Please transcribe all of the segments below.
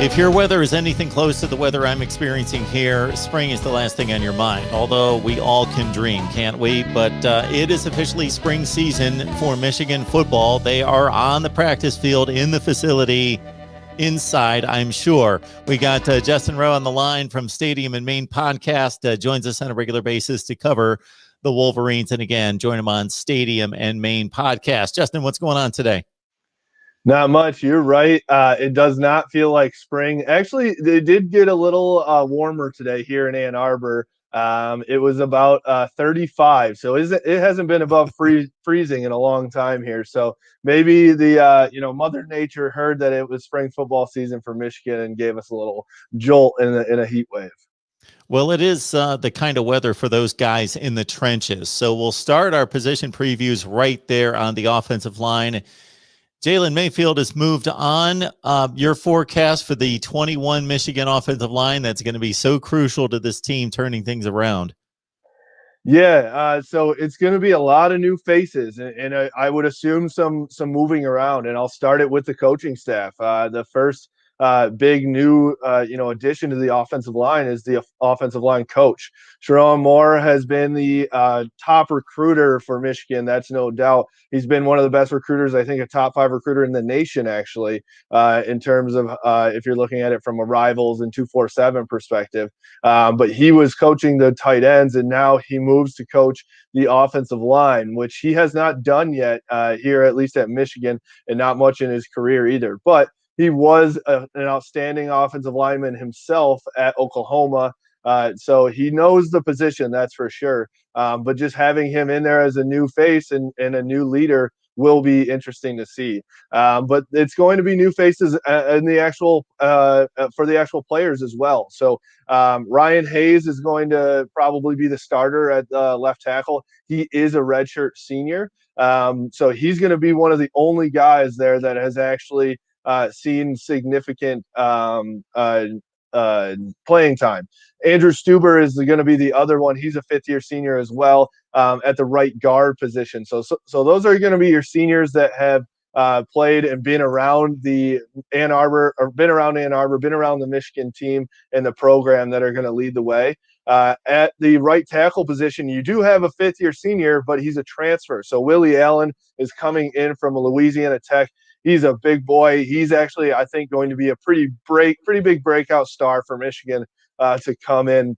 If your weather is anything close to the weather I'm experiencing here, spring is the last thing on your mind. Although we all can dream, can't we? But it is officially spring season for Michigan football. They are on the practice field in the facility inside, I'm sure. We got Justin Rowe on the line from Stadium and Main podcast, joins us on a regular basis to cover the Wolverines. And again, join him on Stadium and Main podcast. Justin, what's going on today? Not much. You're right. It does not feel like spring. Actually, it did get a little warmer today here in Ann Arbor. It was about 35, so it hasn't been above freezing in a long time here. So maybe the Mother Nature heard that it was spring football season for Michigan and gave us a little jolt in a heat wave. Well, it is the kind of weather for those guys in the trenches. So we'll start our position previews right there on the offensive line. Jalen Mayfield has moved on. Your forecast for the 21 Michigan offensive line that's going to be so crucial to this team turning things around. Yeah, so it's going to be a lot of new faces, and I would assume some moving around. And I'll start it with the coaching staff. The first big new addition to the offensive line is the offensive line coach. Sharon Moore has been the top recruiter for Michigan. That's no doubt. He's been one of the best recruiters, I think a top 5 recruiter in the nation, actually, in terms of if you're looking at it from a Rivals and 247 perspective. But he was coaching the tight ends, and now he moves to coach the offensive line, which he has not done yet here, at least at Michigan, and not much in his career either. But he was an outstanding offensive lineman himself at Oklahoma. So he knows the position, that's for sure. But just having him in there as a new face and a new leader will be interesting to see. But it's going to be new faces in the actual for the actual players as well. So Ryan Hayes is going to probably be the starter at left tackle. He is a redshirt senior. So he's going to be one of the only guys there that has actually seen significant playing time. Andrew Stuber is going to be the other one. He's a fifth-year senior as well at the right guard position. So those are going to be your seniors that have played and been around the Ann Arbor, been around the Michigan team and the program that are going to lead the way. At the right tackle position, you do have a fifth-year senior, but he's a transfer. So Willie Allen is coming in from Louisiana Tech. He's a big boy. He's actually, I think, going to be a pretty big breakout star for Michigan to come in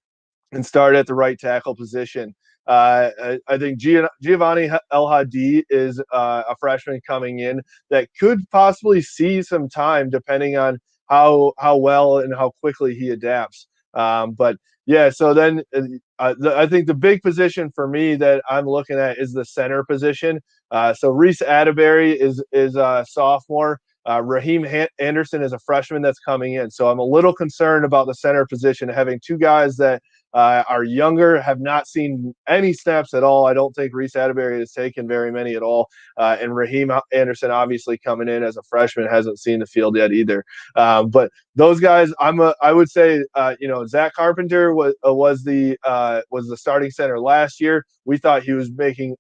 and start at the right tackle position. I think Giovanni El-Hadi is a freshman coming in that could possibly see some time depending on how well and how quickly he adapts. But yeah, so then I think the big position for me that I'm looking at is the center position. So Reese Atterbury is a sophomore. Raheem Anderson is a freshman that's coming in. So I'm a little concerned about the center position, having two guys that are younger, have not seen any snaps at all. I don't think Reese Atterbury has taken very many at all. And Raheem Anderson, obviously coming in as a freshman, hasn't seen the field yet either. But those guys, I would say, Zach Carpenter was the starting center last year. We thought he was making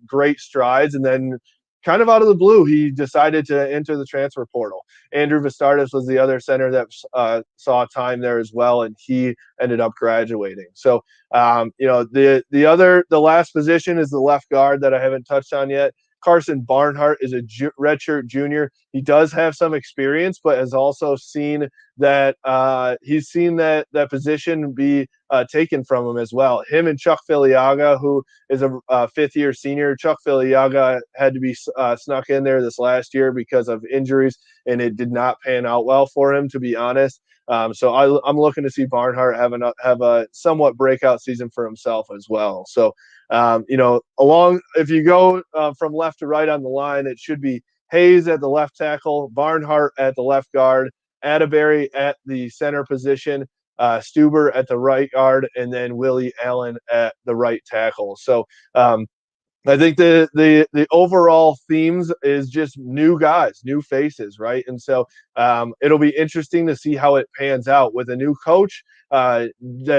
great strides, and then kind of out of the blue, he decided to enter the transfer portal. Andrew Vistardis was the other center that saw time there as well, and he ended up graduating. So, the last position is the left guard that I haven't touched on yet. Carson Barnhart is a redshirt junior. He does have some experience, but has also seen that that position be taken from him as well. Him and Chuck Filiaga, who is a fifth-year senior. Chuck Filiaga had to be snuck in there this last year because of injuries, and it did not pan out well for him, to be honest. So I'm looking to see Barnhart have a somewhat breakout season for himself as well. So, if you go from left to right on the line, it should be Hayes at the left tackle, Barnhart at the left guard, Atterbury at the center position, Stuber at the right guard, and then Willie Allen at the right tackle. So I think the overall themes is just new guys, new faces, right? And so it'll be interesting to see how it pans out with a new coach that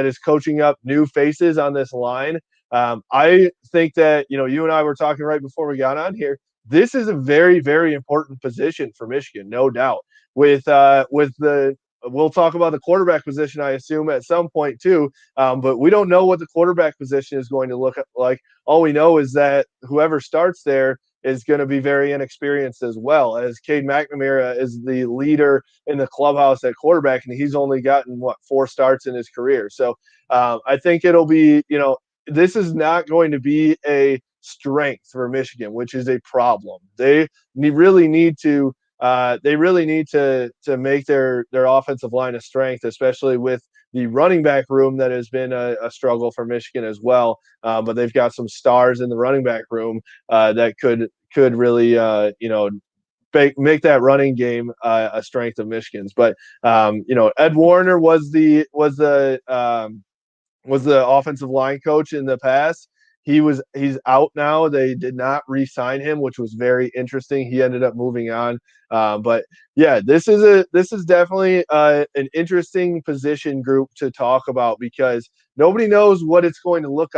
is coaching up new faces on this line. I think that, you and I were talking right before we got on here. This is a very, very important position for Michigan, no doubt. With the we'll talk about the quarterback position, I assume, at some point too. But we don't know what the quarterback position is going to look like. All we know is that whoever starts there is going to be very inexperienced as well, as Cade McNamara is the leader in the clubhouse at quarterback, and he's only gotten, 4 starts in his career. So I think it'll be, this is not going to be a strength for Michigan, which is a problem. They really need to make their offensive line a strength, especially with the running back room that has been a struggle for Michigan as well. But they've got some stars in the running back room that could really make that running game a strength of Michigan's. But Ed Warner was the offensive line coach in the past. He's out now. They did not re-sign him, which was very interesting. He ended up moving on. But yeah, this is definitely an interesting position group to talk about because nobody knows what it's going to look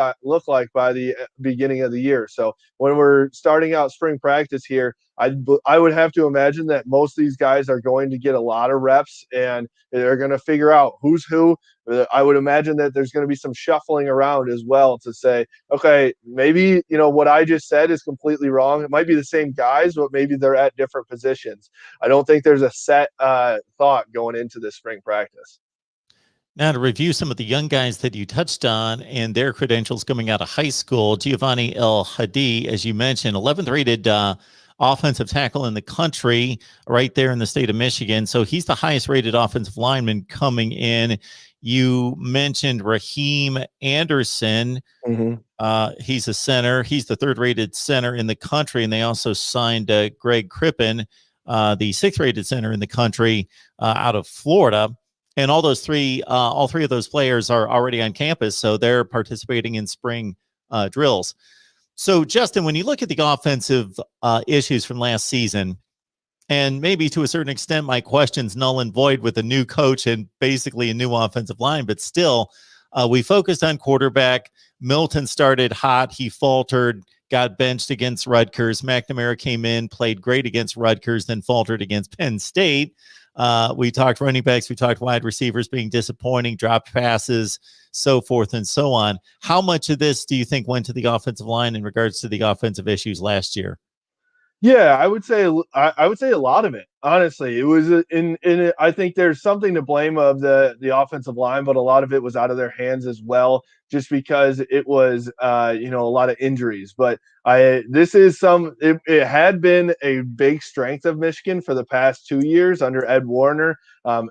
like by the beginning of the year. So when we're starting out spring practice here, I would have to imagine that most of these guys are going to get a lot of reps and they're going to figure out who's who. I would imagine that there's going to be some shuffling around as well to say, okay, maybe, what I just said is completely wrong. It might be the same guys, but maybe they're at different positions. I don't think there's a set thought going into this spring practice. Now, to review some of the young guys that you touched on and their credentials coming out of high school, Giovanni El Hadi, as you mentioned, 11th rated offensive tackle in the country, right there in the state of Michigan. So he's the highest rated offensive lineman coming in. You mentioned Raheem Anderson. He's a center. He's the 3rd rated center in the country. And they also signed Greg Crippen, the 6th rated center in the country out of Florida. And all three of those players are already on campus, so they're participating in spring drills. So, Justin, when you look at the offensive issues from last season, and maybe to a certain extent, my question's null and void with a new coach and basically a new offensive line, but still, we focused on quarterback. Milton started hot. He faltered, got benched against Rutgers. McNamara came in, played great against Rutgers, then faltered against Penn State. We talked running backs, we talked wide receivers being disappointing, dropped passes, so forth and so on. How much of this do you think went to the offensive line in regards to the offensive issues last year? Yeah, I would say a lot of it. Honestly, it was I think there's something to blame of the offensive line, but a lot of it was out of their hands as well, just because it was a lot of injuries. But it had been a big strength of Michigan for the past 2 years under Ed Warner.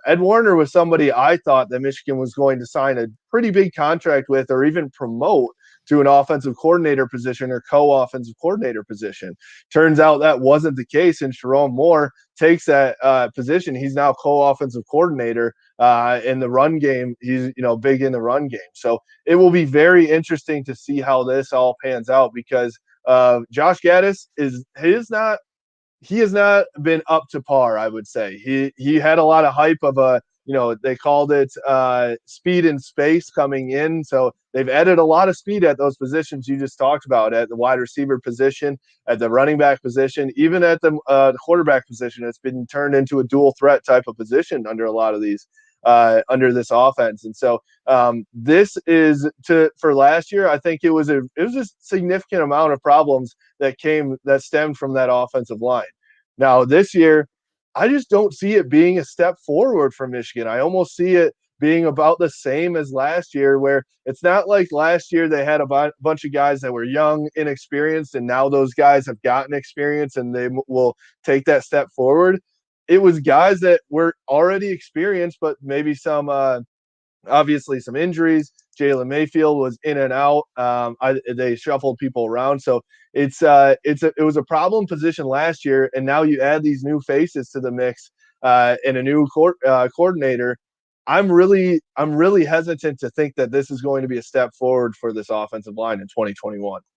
Ed Warner was somebody I thought that Michigan was going to sign a pretty big contract with, or even promote to an offensive coordinator position or co-offensive coordinator position. Turns out that wasn't the case, and Sharon Moore takes that position. He's now co-offensive coordinator in the run game. He's big in the run game. So it will be very interesting to see how this all pans out because Josh Gaddis he has not been up to par, I would say. He had a lot of hype of they called it speed and space coming in. So they've added a lot of speed at those positions you just talked about, at the wide receiver position, at the running back position, even at the quarterback position. It's been turned into a dual threat type of position under a lot of these under this offense. And so this is for last year. I think it was a significant amount of problems that stemmed from that offensive line. Now this year, I just don't see it being a step forward for Michigan. I almost see it being about the same as last year, where it's not like last year they had a bunch of guys that were young, inexperienced, and now those guys have gotten experience and they will take that step forward. It was guys that were already experienced, but maybe obviously some injuries. Jalen Mayfield was in and out. They shuffled people around. So it was a problem position last year, and now you add these new faces to the mix and a new coordinator. I'm really hesitant to think that this is going to be a step forward for this offensive line in 2021.